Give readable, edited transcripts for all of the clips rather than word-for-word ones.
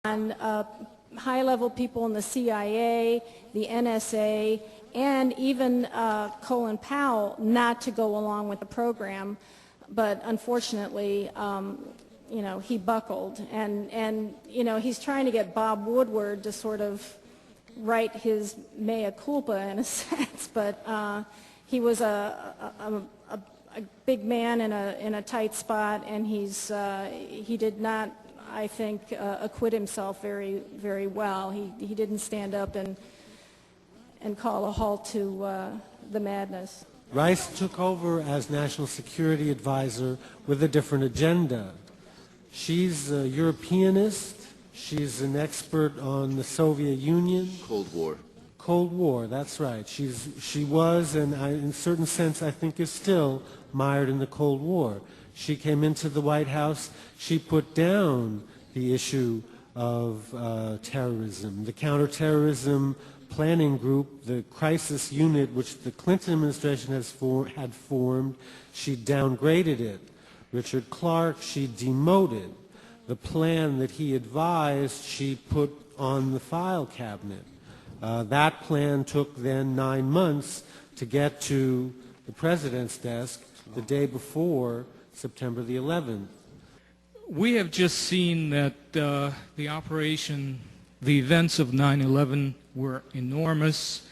on high-level people in the CIA, the NSA, and even Colin Powell not to go along with the program, but unfortunately, you know, he buckled, and you know, he's trying to get Bob Woodward to sort of write his mea culpa in a sense, but he was a big man in a tight spot, and he did not, I think, acquit himself very well. He didn't stand up and call a halt to the madness. Rice took over as National Security Advisor with a different agenda. She's a Europeanist. She's an expert on the Soviet Union. Cold War. Cold War, that's right. She was, and in a certain sense I think is still, mired in the Cold War. She came into the White House. She put down the issue of terrorism. The counterterrorism planning group, the crisis unit which the Clinton administration had formed, she downgraded it. Richard Clark, she demoted. The plan that he advised, she put on the file cabinet. That plan took then 9 months to get to the president's desk the day before September the 11th. We have just seen that the events of 9/11 were enormous,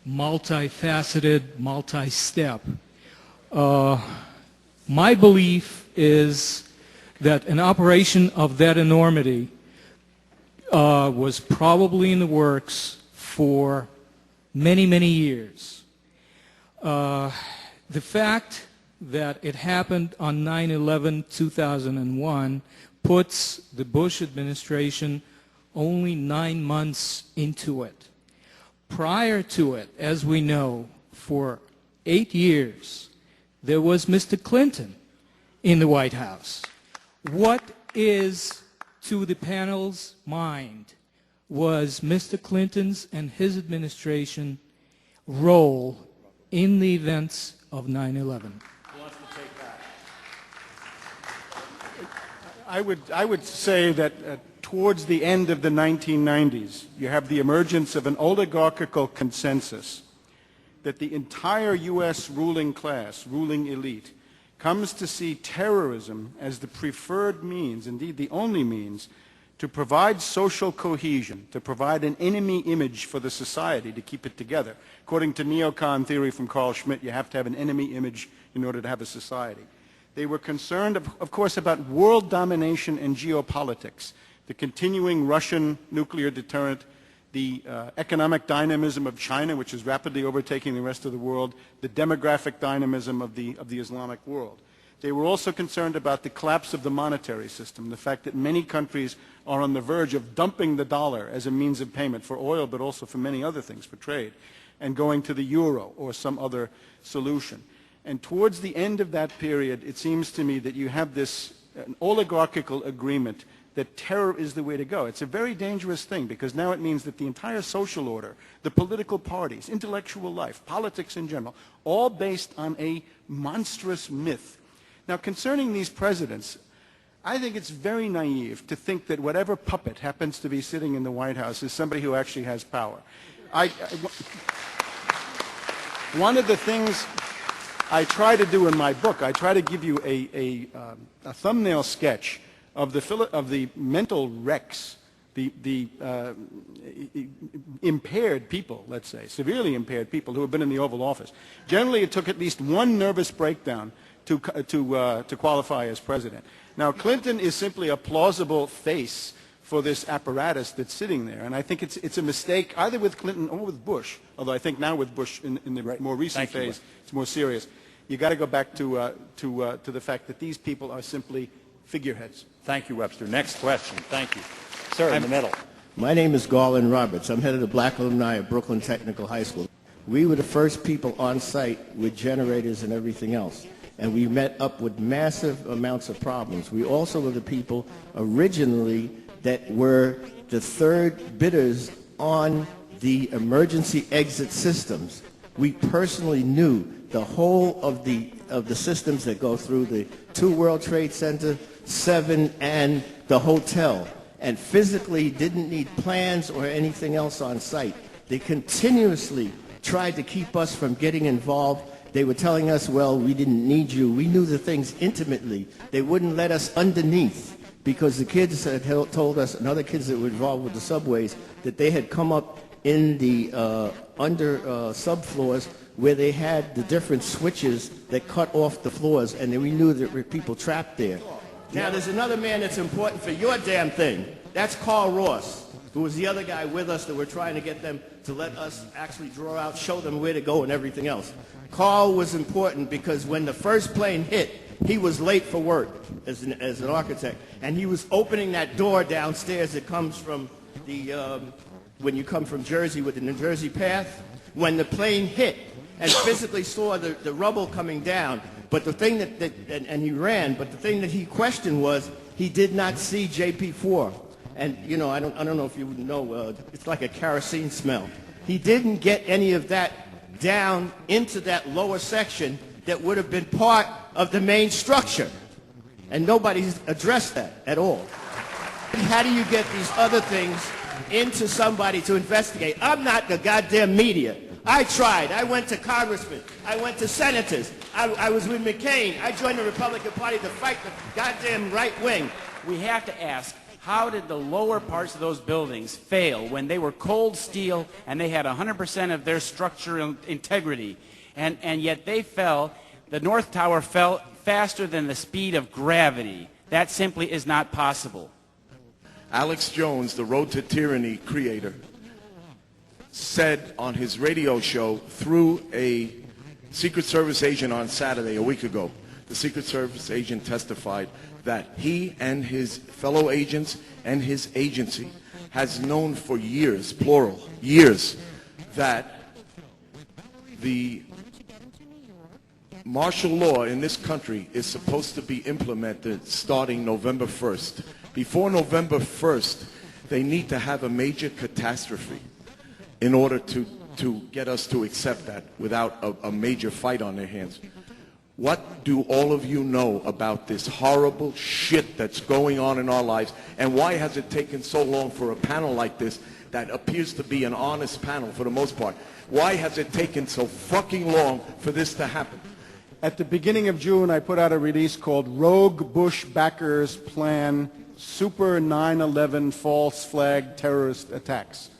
multifaceted, multi-step. My belief is that an operation of that enormity was probably in the works for many, many years. The fact that it happened on 9/11/2001 puts the Bush administration only 9 months into it. Prior to it, as we know, for 8 years, there was Mr. Clinton in the White House. What is, to the panel's mind, was Mr. Clinton's and his administration role in the events of 9/11? I would say that towards the end of the 1990s, you have the emergence of an oligarchical consensus that the entire U.S. ruling class, ruling elite, comes to see terrorism as the preferred means, indeed the only means, to provide social cohesion, to provide an enemy image for the society to keep it together. According to neocon theory from Carl Schmitt, you have to have an enemy image in order to have a society. They were concerned, of course, about world domination and geopolitics, the continuing Russian nuclear deterrent, the economic dynamism of China, which is rapidly overtaking the rest of the world, the demographic dynamism of the Islamic world. They were also concerned about the collapse of the monetary system, the fact that many countries are on the verge of dumping the dollar as a means of payment for oil, but also for many other things, for trade, and going to the euro or some other solution. And towards the end of that period, it seems to me that you have this an oligarchical agreement that terror is the way to go. It's a very dangerous thing because now it means that the entire social order, the political parties, intellectual life, politics in general, all based on a monstrous myth. Now, concerning these presidents, I think it's very naive to think that whatever puppet happens to be sitting in the White House is somebody who actually has power. One of the things I try to do in my book, I try to give you a thumbnail sketch of the mental wrecks, the impaired people, let's say, severely impaired people who have been in the Oval Office. Generally, it took at least one nervous breakdown to qualify as president. Now, Clinton is simply a plausible face for this apparatus that's sitting there, and I think it's a mistake either with Clinton or with Bush. Although I think now with Bush in the more recent phase, it's more serious. You got to go back to the fact that these people are simply figureheads. Thank you, Webster. Next question. Thank you. Sir, in the middle. My name is Garland Roberts. I'm head of the Black Alumni at Brooklyn Technical High School. We were the first people on site with generators and everything else, and we met up with massive amounts of problems. We also were the people originally that were the third bidders on the emergency exit systems. We personally knew the whole of the systems that go through the 2 World Trade Center, 7, and the hotel. and physically didn't need plans or anything else on site. They continuously tried to keep us from getting involved. They were telling us, well, we didn't need you. We knew the things intimately. They wouldn't let us underneath because the kids had told us, and other kids that were involved with the subways, that they had come up in the under subfloors where they had the different switches that cut off the floors, and we knew there were people trapped there. Now, there's another man that's important for your damn thing. That's Carl Ross, who was the other guy with us that we're trying to get them to let us actually draw out, show them where to go and everything else. Carl was important because when the first plane hit, he was late for work as an architect, and he was opening that door downstairs that comes from the, when you come from Jersey with the New Jersey path. When the plane hit and physically saw the rubble coming down, but the thing and he ran, but the thing that he questioned was he did not see JP4. And, you know, I don't know if you know, it's like a kerosene smell. He didn't get any of that down into that lower section that would have been part of the main structure. And nobody's addressed that at all. How do you get these other things into somebody to investigate? I'm not the goddamn media. I tried. I went to congressmen. I went to senators. I was with McCain. I joined the Republican Party to fight the goddamn right wing. We have to ask, how did the lower parts of those buildings fail when they were cold steel and they had 100% of their structural integrity, and yet they fell? The North Tower fell faster than the speed of gravity. That simply is not possible. Alex Jones, the Road to Tyranny creator, said on his radio show through a Secret Service agent on Saturday, a week ago, the Secret Service agent testified that he and his fellow agents and his agency has known for years, plural, years, that the martial law in this country is supposed to be implemented starting November 1st. Before November 1st, they need to have a major catastrophe in order to get us to accept that without a major fight on their hands. What do all of you know about this horrible shit that's going on in our lives, and why has it taken so long for a panel like this that appears to be an honest panel for the most part? Why has it taken so fucking long for this to happen? At the beginning of June, I put out a release called Rogue Bush Backers Plan Super 9/11 False Flag Terrorist Attacks.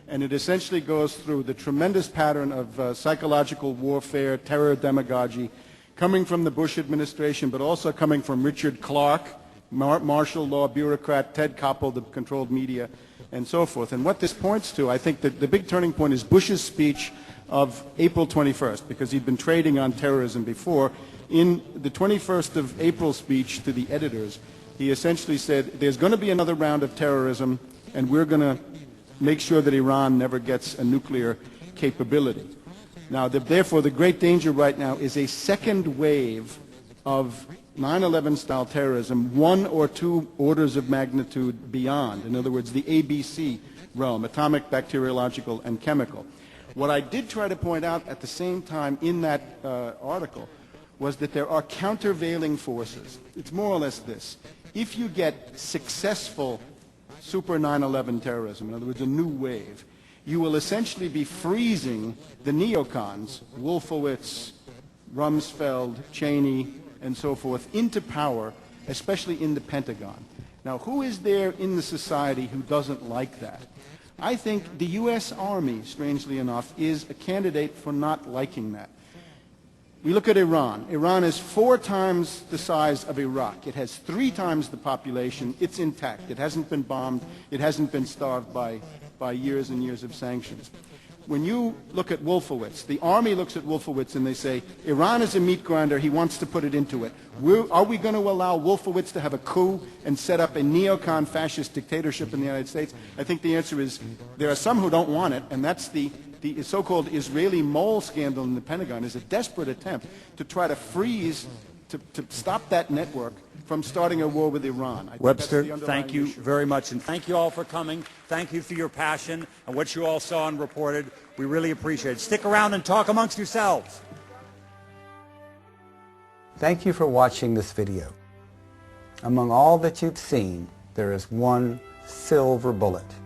And it essentially goes through the tremendous pattern of psychological warfare, terror demagogy, coming from the Bush administration, but also coming from Richard Clark, martial law bureaucrat, Ted Koppel, the controlled media, and so forth. And what this points to, I think that the big turning point is Bush's speech of April 21st, because he'd been trading on terrorism before. In the 21st of April speech to the editors, he essentially said, there's going to be another round of terrorism, and we're going to make sure that Iran never gets a nuclear capability. Now, therefore, the great danger right now is a second wave of 9/11 style terrorism, one or two orders of magnitude beyond. In other words, the ABC realm, atomic, bacteriological, and chemical. What I did try to point out at the same time in that article was that there are countervailing forces. It's more or less this. If you get successful super 9/11 terrorism, in other words, a new wave, you will essentially be freezing the neocons, Wolfowitz, Rumsfeld, Cheney, and so forth, into power, especially in the Pentagon. Now, who is there in the society who doesn't like that? I think the U.S. Army, strangely enough, is a candidate for not liking that. We look at Iran. Iran is 4 times the size of Iraq. It has 3 times the population. It's intact. It hasn't been bombed. It hasn't been starved by years and years of sanctions. When you look at Wolfowitz, the Army looks at Wolfowitz and they say, Iran is a meat grinder. He wants to put it into it. Are we going to allow Wolfowitz to have a coup and set up a neocon fascist dictatorship in the United States? I think the answer is there are some who don't want it, and that's the so-called Israeli mole scandal in the Pentagon is a desperate attempt to try to freeze, to stop that network from starting a war with Iran. Webster, thank you very much, and thank you all for coming. Thank you for your passion and what you all saw and reported. We really appreciate it. Stick around and talk amongst yourselves. Thank you for watching this video. Among all that you've seen, there is one silver bullet.